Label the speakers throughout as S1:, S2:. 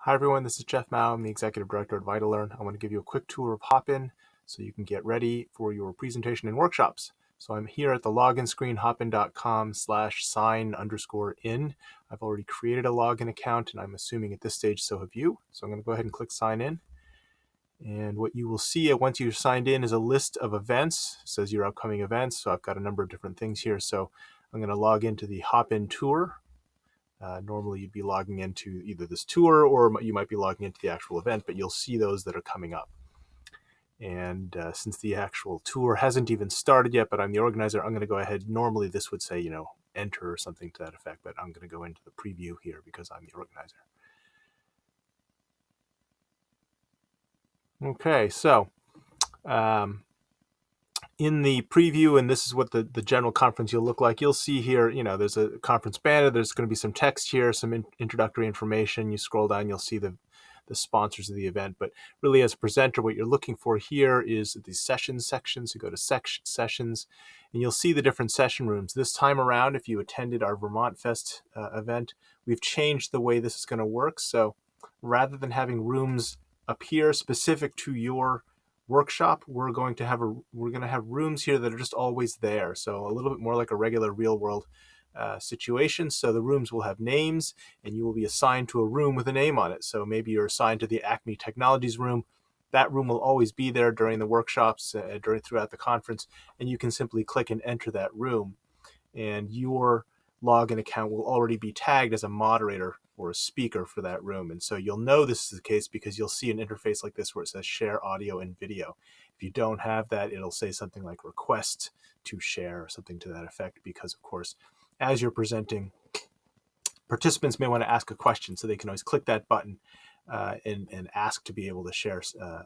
S1: Hi everyone, this is Jeff Mao. I'm the Executive Director at Vita-Learn. I want to give you a quick tour of Hopin so you can get ready for your presentation and workshops. So I'm here at the login screen, hopin.com/sign_in. I've already created a login account, and I'm assuming at this stage so have you. So I'm going to go ahead and click sign in. And what you will see once you're signed in is a list of events. It says your upcoming events. So I've got a number of different things here. So I'm going to log into the Hopin tour. Normally you'd be logging into either this tour or you might be logging into the actual event, but you'll see those that are coming up. And since the actual tour hasn't even started yet, but I'm the organizer, I'm going to go ahead. Normally this would say, enter or something to that effect, but I'm going to go into the preview here because I'm the organizer. Okay, so in the preview, and this is what the general conference you'll look like, you'll see here, there's a conference banner, there's going to be some text here, some introductory information. You scroll down, you'll see the sponsors of the event. But really as a presenter, what you're looking for here is the sessions section. So go to sessions, and you'll see the different session rooms. This time around, if you attended our Vermont Fest event, we've changed the way this is going to work. So rather than having rooms appear specific to your workshop, we're going to have rooms here that are just always there. So a little bit more like a regular real world situation. So the rooms will have names, and you will be assigned to a room with a name on it. So maybe you're assigned to the Acme Technologies room. That room will always be there during the workshops, throughout the conference, and you can simply click and enter that room. And your login account will already be tagged as a moderator or a speaker for that room. And so you'll know this is the case because you'll see an interface like this where it says share audio and video. If you don't have that, it'll say something like request to share or something to that effect, because of course, as you're presenting, participants may want to ask a question, so they can always click that button and ask to be able to share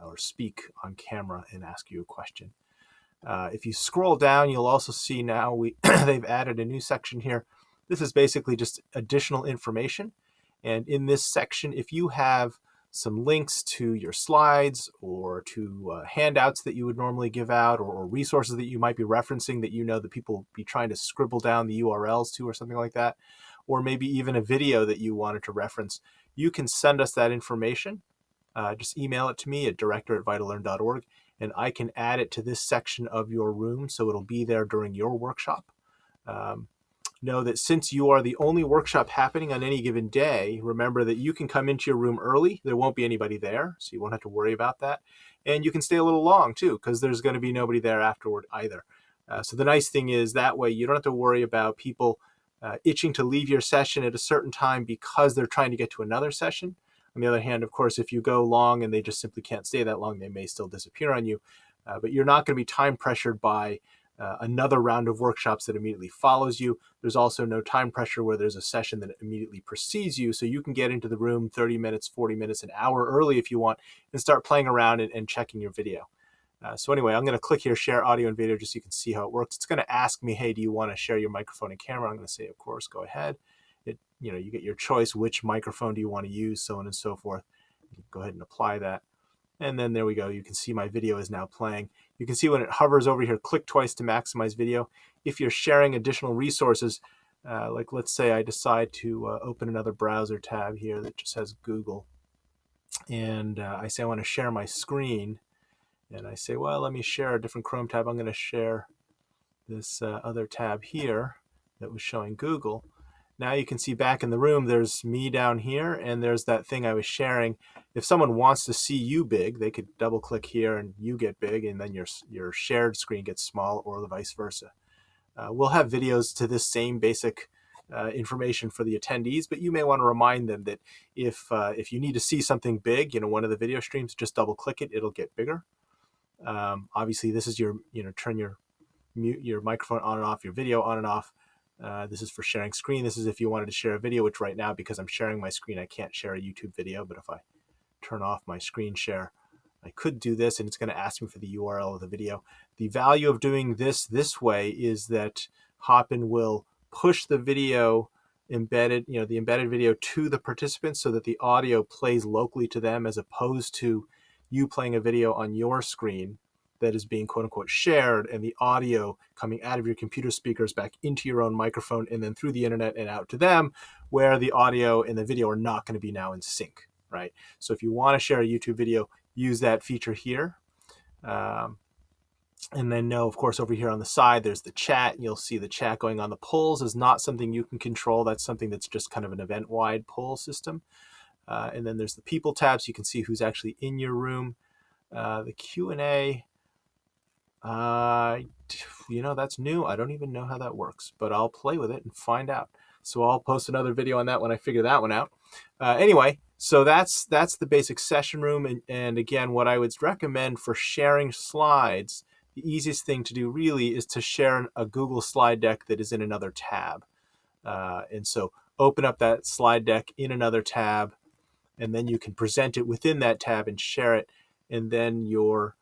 S1: or speak on camera and ask you a question. If you scroll down, you'll also see now they've added a new section here. This is basically just additional information. And in this section, if you have some links to your slides or to handouts that you would normally give out, or resources that you might be referencing that that people will be trying to scribble down the URLs to or something like that, or maybe even a video that you wanted to reference, you can send us that information. Just email it to me at director@vitalearn.org, and I can add it to this section of your room so it'll be there during your workshop. Know that since you are the only workshop happening on any given day, remember that you can come into your room early. There won't be anybody there, so you won't have to worry about that. And you can stay a little long too, because there's going to be nobody there afterward either. So the nice thing is that way you don't have to worry about people itching to leave your session at a certain time because they're trying to get to another session. On the other hand, of course, if you go long and they just simply can't stay that long, they may still disappear on you. But you're not going to be time pressured by another round of workshops that immediately follows you. There's also no time pressure where there's a session that immediately precedes you, so you can get into the room 30 minutes, 40 minutes, an hour early if you want, and start playing around and checking your video. So anyway, I'm going to click here, share audio and video, just so you can see how it works. It's going to ask me, hey, do you want to share your microphone and camera? I'm going to say, of course, go ahead. You get your choice, which microphone do you want to use, so on and so forth. You can go ahead and apply that. And then there we go. You can see my video is now playing. You can see when it hovers over here, click twice to maximize video. If you're sharing additional resources, like let's say I decide to open another browser tab here that just has Google, and I say I want to share my screen, and I say, well, let me share a different Chrome tab. I'm going to share this other tab here that was showing Google. Now you can see back in the room, there's me down here, and there's that thing I was sharing. If someone wants to see you big, they could double click here and you get big, and then your shared screen gets small, or the vice versa. We'll have videos to this same basic information for the attendees, but you may want to remind them that if you need to see something big, one of the video streams, just double click it, it'll get bigger. Obviously this is your, turn your microphone on and off, your video on and off. This is for sharing screen. This is if you wanted to share a video, which right now, because I'm sharing my screen, I can't share a YouTube video. But if I turn off my screen share, I could do this, and it's going to ask me for the URL of the video. The value of doing this way is that Hopin will push the video embedded, the embedded video to the participants so that the audio plays locally to them, as opposed to you playing a video on your screen that is being quote unquote shared, and the audio coming out of your computer speakers back into your own microphone and then through the internet and out to them, where the audio and the video are not going to be now in sync. right? So if you want to share a YouTube video, use that feature here. And then of course, over here on the side, there's the chat, and you'll see the chat going on. The polls is not something you can control. That's something that's just kind of an event-wide poll system. And then there's the people tab, so you can see who's actually in your room. The Q&A, that's new. I don't even know how that works, but I'll play with it and find out. So I'll post another video on that when I figure that one out. Anyway, so that's the basic session room. And again, what I would recommend for sharing slides, the easiest thing to do really is to share a Google slide deck that is in another tab. And so open up that slide deck in another tab, and then you can present it within that tab and share it. And then your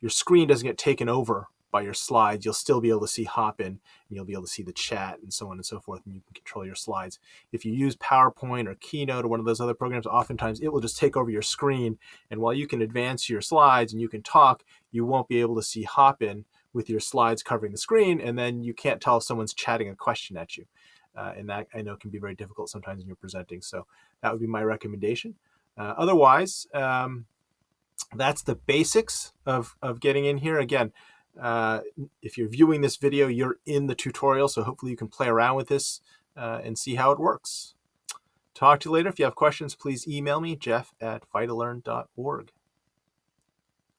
S1: screen doesn't get taken over by your slides. You'll still be able to see Hopin, and you'll be able to see the chat and so on and so forth, and you can control your slides. If you use PowerPoint or Keynote or one of those other programs, oftentimes it will just take over your screen, and while you can advance your slides and you can talk, you won't be able to see Hopin with your slides covering the screen, and then you can't tell if someone's chatting a question at you. And that, I know, can be very difficult sometimes when you're presenting. So that would be my recommendation. Otherwise, that's the basics of getting in here. Again, if you're viewing this video, you're in the tutorial, so hopefully you can play around with this and see how it works. Talk to you later. If you have questions, please email me, jeff@vitalearn.org.